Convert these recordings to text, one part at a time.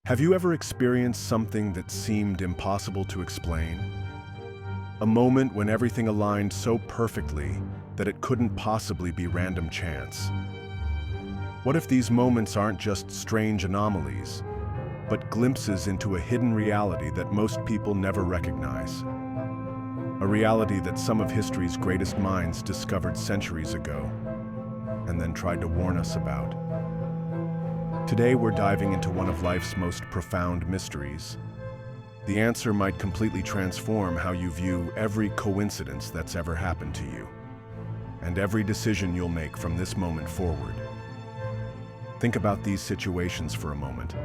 Have you ever experienced something that seemed impossible to explain? A moment when everything aligned so perfectly that it couldn't possibly be random chance. What if these moments aren't just strange anomalies, but glimpses into a hidden reality that most people never recognize? A reality that some of history's greatest minds discovered centuries ago, and then tried to warn us about. Today we're diving into one of life's most profound mysteries. The answer might completely transform how you view every coincidence that's ever happened to you, and every decision you'll make from this moment forward. Think about these situations for a moment.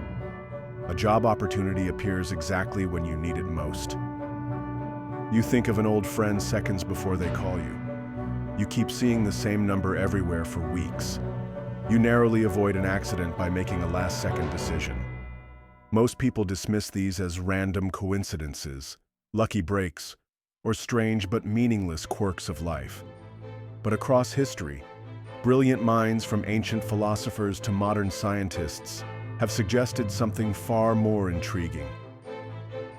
A job opportunity appears exactly when you need it most. You think of an old friend seconds before they call you. You keep seeing the same number everywhere for weeks. You narrowly avoid an accident by making a last-second decision. Most people dismiss these as random coincidences, lucky breaks, or strange but meaningless quirks of life. But across history, brilliant minds from ancient philosophers to modern scientists have suggested something far more intriguing.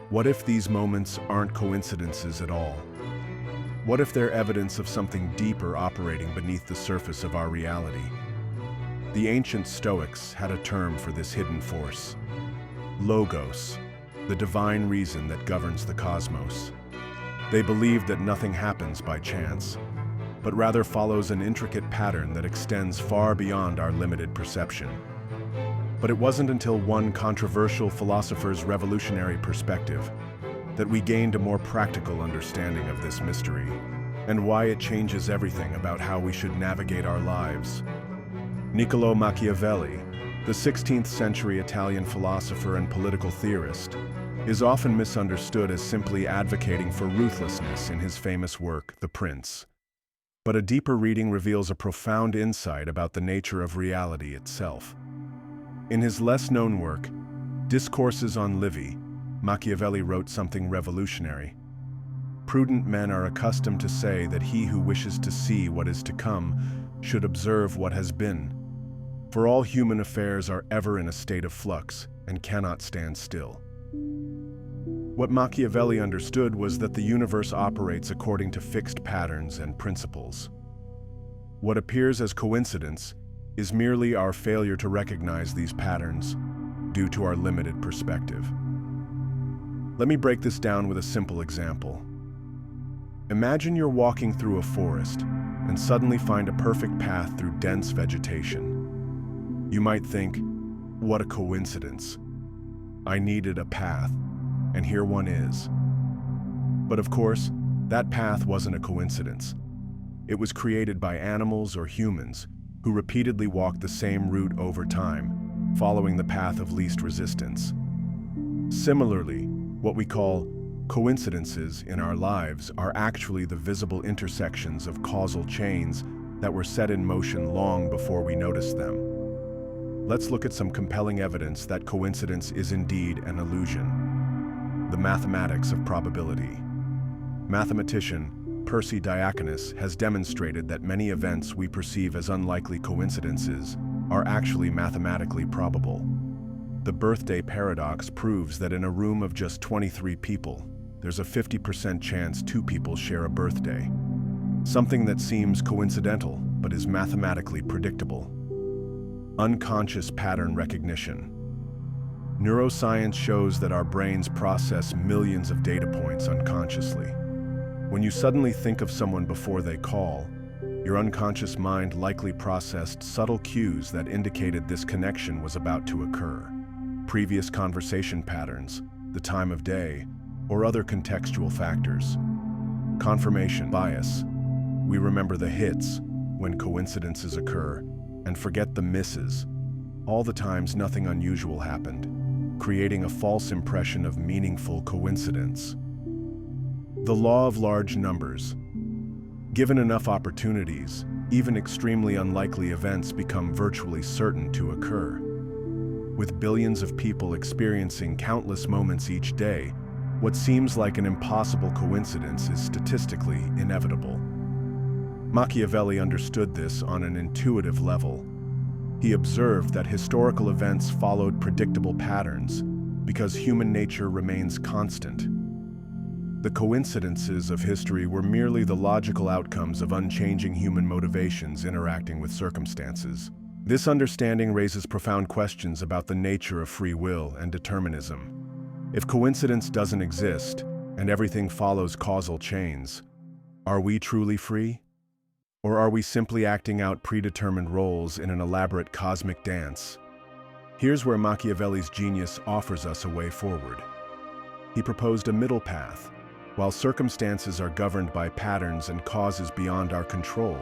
What if these moments aren't coincidences at all? What if they're evidence of something deeper operating beneath the surface of our reality? The ancient Stoics had a term for this hidden force: logos, the divine reason that governs the cosmos. They believed that nothing happens by chance, but rather follows an intricate pattern that extends far beyond our limited perception. But it wasn't until one controversial philosopher's revolutionary perspective that we gained a more practical understanding of this mystery and why it changes everything about how we should navigate our lives. Niccolò Machiavelli, the 16th century Italian philosopher and political theorist, is often misunderstood as simply advocating for ruthlessness in his famous work, The Prince. But a deeper reading reveals a profound insight about the nature of reality itself. In his less-known work, Discourses on Livy, Machiavelli wrote something revolutionary. Prudent men are accustomed to say that he who wishes to see what is to come should observe what has been. For all human affairs are ever in a state of flux and cannot stand still. What Machiavelli understood was that the universe operates according to fixed patterns and principles. What appears as coincidence is merely our failure to recognize these patterns due to our limited perspective. Let me break this down with a simple example. Imagine you're walking through a forest and suddenly find a perfect path through dense vegetation. You might think, what a coincidence. I needed a path, and here one is. But of course, that path wasn't a coincidence. It was created by animals or humans who repeatedly walked the same route over time, following the path of least resistance. Similarly, what we call coincidences in our lives are actually the visible intersections of causal chains that were set in motion long before we noticed them. Let's look at some compelling evidence that coincidence is indeed an illusion. The mathematics of probability. Mathematician Percy Diaconus has demonstrated that many events we perceive as unlikely coincidences are actually mathematically probable. The birthday paradox proves that in a room of just 23 people, there's a 50% chance 2 people share a birthday. Something that seems coincidental, but is mathematically predictable. Unconscious pattern recognition. Neuroscience shows that our brains process millions of data points unconsciously. When you suddenly think of someone before they call, your unconscious mind likely processed subtle cues that indicated this connection was about to occur. Previous conversation patterns, the time of day, or other contextual factors. Confirmation bias. We remember the hits when coincidences occur and forget the misses, all the times nothing unusual happened, creating a false impression of meaningful coincidence. The law of large numbers. Given enough opportunities, even extremely unlikely events become virtually certain to occur. With billions of people experiencing countless moments each day, what seems like an impossible coincidence is statistically inevitable. Machiavelli understood this on an intuitive level. He observed that historical events followed predictable patterns, because human nature remains constant. The coincidences of history were merely the logical outcomes of unchanging human motivations interacting with circumstances. This understanding raises profound questions about the nature of free will and determinism. If coincidence doesn't exist, and everything follows causal chains, are we truly free? Or are we simply acting out predetermined roles in an elaborate cosmic dance? Here's where Machiavelli's genius offers us a way forward. He proposed a middle path. While circumstances are governed by patterns and causes beyond our control,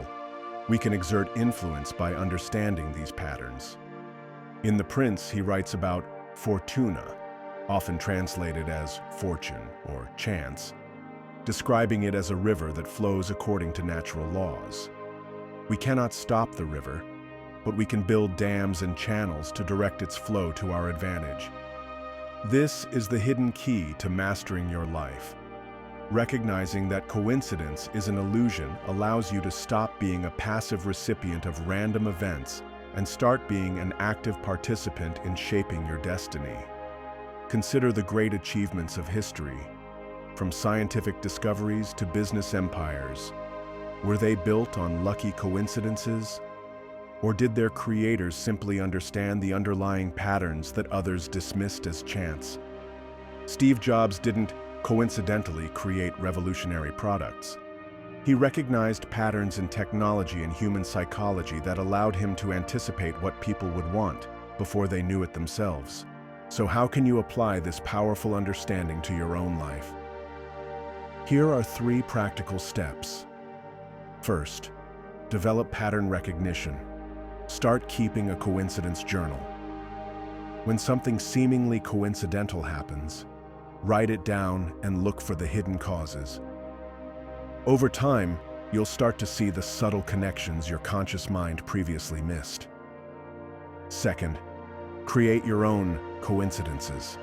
we can exert influence by understanding these patterns. In The Prince, he writes about fortuna, often translated as fortune or chance, describing it as a river that flows according to natural laws. We cannot stop the river, but we can build dams and channels to direct its flow to our advantage. This is the hidden key to mastering your life. Recognizing that coincidence is an illusion allows you to stop being a passive recipient of random events and start being an active participant in shaping your destiny. Consider the great achievements of history. From scientific discoveries to business empires, were they built on lucky coincidences? Or did their creators simply understand the underlying patterns that others dismissed as chance? Steve Jobs didn't coincidentally create revolutionary products. He recognized patterns in technology and human psychology that allowed him to anticipate what people would want before they knew it themselves. So how can you apply this powerful understanding to your own life? Here are 3 practical steps. First, develop pattern recognition. Start keeping a coincidence journal. When something seemingly coincidental happens, write it down and look for the hidden causes. Over time, you'll start to see the subtle connections your conscious mind previously missed. Second, create your own coincidences.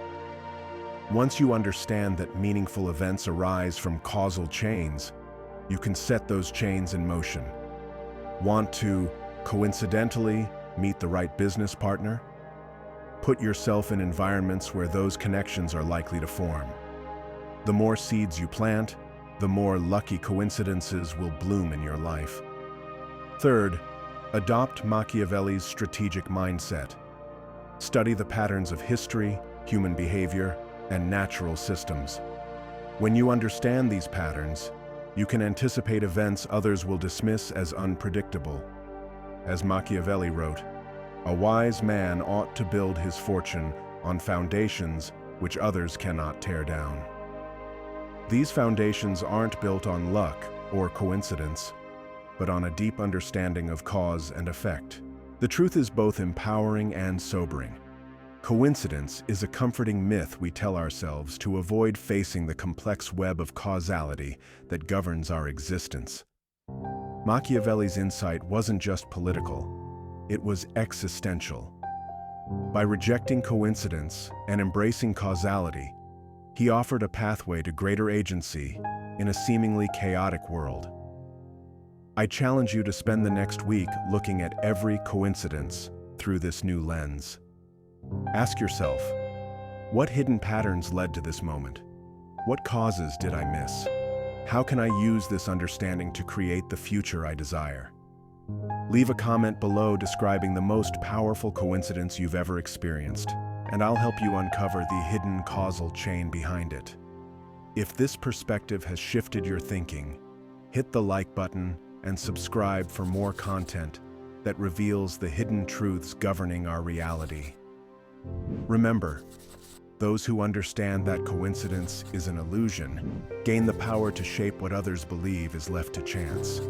Once you understand that meaningful events arise from causal chains, you can set those chains in motion. Want to coincidentally meet the right business partner? Put yourself in environments where those connections are likely to form. The more seeds you plant, the more lucky coincidences will bloom in your life. Third, adopt Machiavelli's strategic mindset. Study the patterns of history, human behavior, and natural systems. When you understand these patterns, you can anticipate events others will dismiss as unpredictable. As Machiavelli wrote, "A wise man ought to build his fortune on foundations which others cannot tear down." These foundations aren't built on luck or coincidence, but on a deep understanding of cause and effect. The truth is both empowering and sobering. Coincidence is a comforting myth we tell ourselves to avoid facing the complex web of causality that governs our existence. Machiavelli's insight wasn't just political. It was existential. By rejecting coincidence and embracing causality, he offered a pathway to greater agency in a seemingly chaotic world. I challenge you to spend the next week looking at every coincidence through this new lens. Ask yourself, what hidden patterns led to this moment? What causes did I miss? How can I use this understanding to create the future I desire? Leave a comment below describing the most powerful coincidence you've ever experienced, and I'll help you uncover the hidden causal chain behind it. If this perspective has shifted your thinking, hit the like button and subscribe for more content that reveals the hidden truths governing our reality. Remember, those who understand that coincidence is an illusion gain the power to shape what others believe is left to chance.